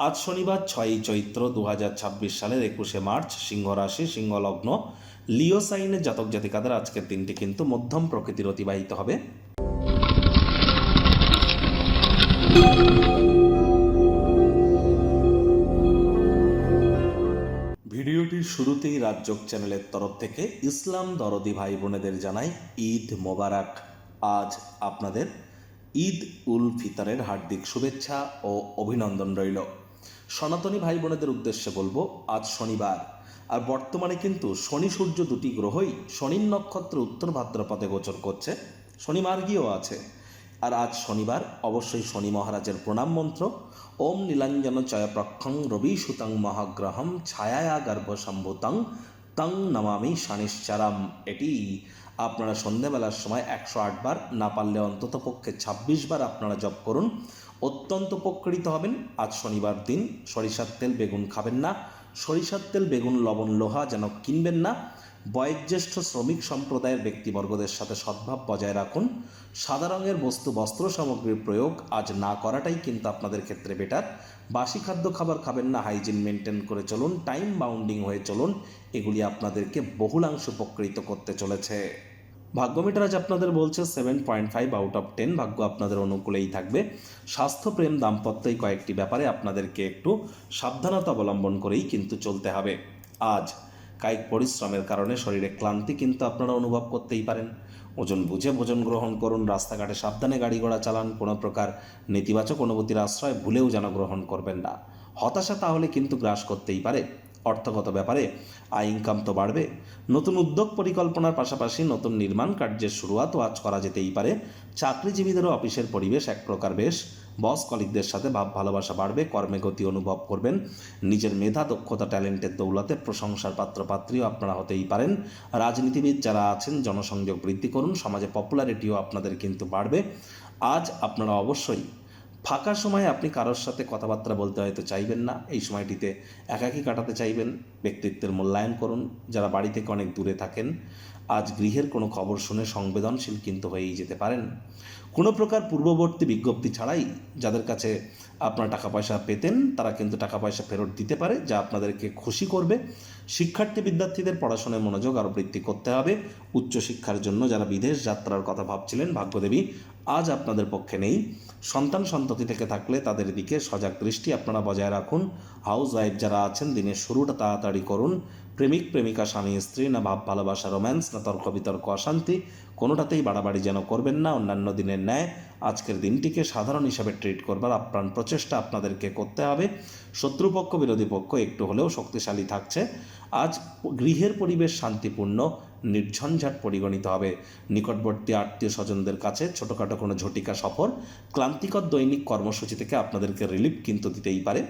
আজ শনিবার 6ই চৈত্র 2026 সালের 21শে মার্চ, সিংহ রাশি, সিংহ লগ্ন, লিও সাইনের জাতক জাতিকাদের আজকের দিনটি কিন্তু মধ্যম প্রকৃতির অতিবাহিত হবে। ভিডিওটির শুরুতেই রাজযোগ চ্যানেলের তরফ থেকে ইসলাম দরদি ভাই বোনেদের জানাই ঈদ মোবারক। আজ আপনাদের ঈদ উল ফিতরের হার্দিক শুভেচ্ছা ও অভিনন্দন রইল। সনাতনী ভাই বোনেদের উদ্দেশ্যে বলবো, আজ শনিবার, আর বর্তমানে কিন্তু শনি সূর্য দুটি গ্রহই শনির নক্ষত্র উত্তর ভাদ্রপদে গোচর করছে, শনি মার্গীয় আছে। আর আজ শনিবার, অবশ্যই শনি মহারাজের প্রণাম মন্ত্র ওম নীলাঞ্জন চয়প্রক্ষং রবি সুতং মহাগ্রহম ছায়া গর্ভসম্ভূতং তং নমামি শনিশ্চরম, এটি আপনারা সন্ধ্যাবেলার সময় 108 বার, না পারলে অন্তত পক্ষে 26 বার আপনারা জপ করুন, অত্যন্ত উপকৃত হবেন। আজ শনিবার দিন সরিষার তেল বেগুন খাবেন না, সরিষার তেল বেগুন লবণ লোহা যেন কিনবেন না। বয়োজ্যেষ্ঠ শ্রমিক সম্প্রদায়ের ব্যক্তিবর্গদের সাথে সদ্ভাব বজায় রাখুন। সাদা রঙের বস্ত্র সামগ্রীর প্রয়োগ আজ না করাটাই কিন্তু আপনাদের ক্ষেত্রে বেটার। বাসি খাদ্য খাবার খাবেন না, হাইজিন মেনটেন করে চলুন, টাইম বাউন্ডিং হয়ে চলুন, এগুলি আপনাদেরকে বহুলাংশ উপকৃত করতে চলেছে। ভাগ্যমিটার আজ আপনাদের বলছে 7.5 আউট অফ 10, ভাগ্য আপনাদের অনুকূলেই থাকবে। স্বাস্থ্য, প্রেম, দাম্পত্য এই কয়েকটি ব্যাপারে আপনাদেরকে একটু সাবধানতা অবলম্বন করেই কিন্তু চলতে হবে। আজ কায়িক পরিশ্রমের কারণে শরীরে ক্লান্তি কিন্তু আপনারা অনুভব করতেই পারেন। ওজন বুঝে ভোজন গ্রহণ করুন, রাস্তাঘাটে সাবধানে গাড়ি ঘোড়া চালান, কোনো প্রকার নেতিবাচক অনুভূতির আশ্রয় ভুলেও যেন গ্রহণ করবেন না। হতাশা তাহলে কিন্তু গ্রাস করতেই পারে। অর্থগত ব্যাপারে আয় ইনকাম তো বাড়বে। নতুন উদ্যোগ পরিকল্পনার পাশাপাশি নতুন নির্মাণ কার্যের শুরুয়াতও আজ করা যেতেই পারে। চাকরিজীবীদেরও অফিসের পরিবেশ এক প্রকার বেশ। বস কলিগদের সাথে ভাব ভালোবাসা বাড়বে, কর্মে গতি অনুভব করবেন। নিজের মেধা, দক্ষতা, ট্যালেন্টের দৌলতে প্রশংসার পাত্রপাত্রীও আপনারা হতেই পারেন। রাজনীতিবিদ যারা আছেন, জনসংযোগ বৃদ্ধি করুন, সমাজে পপুলারিটিও আপনাদের কিন্তু বাড়বে। আজ আপনারা অবশ্যই ফাঁকা সময়ে আপনি কারোর সাথে কথাবার্তা বলতে হয়তো চাইবেন না, এই সময়টিতে একাকী কাটাতে চাইবেন। ব্যক্তিত্বের মূল্যায়ন করুন। যারা বাড়ি থেকে অনেক দূরে থাকেন, আজ গৃহের কোনো খবর শুনে সংবেদনশীল কিন্তু হয়েই যেতে পারেন। কোনো প্রকার পূর্ববর্তী বিজ্ঞপ্তি ছাড়াই যাদের কাছে আপনারা টাকা পয়সা পেতেন, তারা কিন্তু টাকা পয়সা ফেরত দিতে পারে, যা আপনাদেরকে খুশি করবে। শিক্ষার্থী বিদ্যার্থীদের পড়াশোনায় মনোযোগ আরও বৃদ্ধি করতে হবে। উচ্চশিক্ষার জন্য যারা বিদেশ যাত্রার কথা ভাবছিলেন, ভাগ্যদেবী আজ আপনাদের পক্ষে নেই। সন্তান সন্ততি থেকে থাকলে তাদের দিকে সজাগ দৃষ্টি আপনারা বজায় রাখুন। হাউস ওয়াইফ যারা আছেন, দিনের শুরুটা তাড়াতাড়ি করুন। প্রেমিক প্রেমিকা, স্বামী স্ত্রী, না ভাব ভালোবাসা, রোম্যান্স, না তর্ক বিতর্ক, অশান্তি, কোনোটাতেই বাড়াবাড়ি যেন করবেন না। অন্যান্য দিনের ন্যায় আজকের দিনটিকে সাধারণ হিসাবে ট্রিট করবার আপ্রাণ প্রচেষ্টা আপনাদেরকে করতে হবে। শত্রুপক্ষ, বিরোধী পক্ষ একটু হলেও শক্তিশালী থাকছে। আজ গৃহের পরিবেশ শান্তিপূর্ণ, নির্ঝঞ্ঝাট পরিগণিত হবে। নিকটবর্তী আত্মীয় স্বজনদের কাছে ছোটোখাটো কোনো ঝটিকা সফর ক্লান্তিকর দৈনিক কর্মসূচি থেকে আপনাদেরকে রিলিফ কিন্তু দিতেই পারে।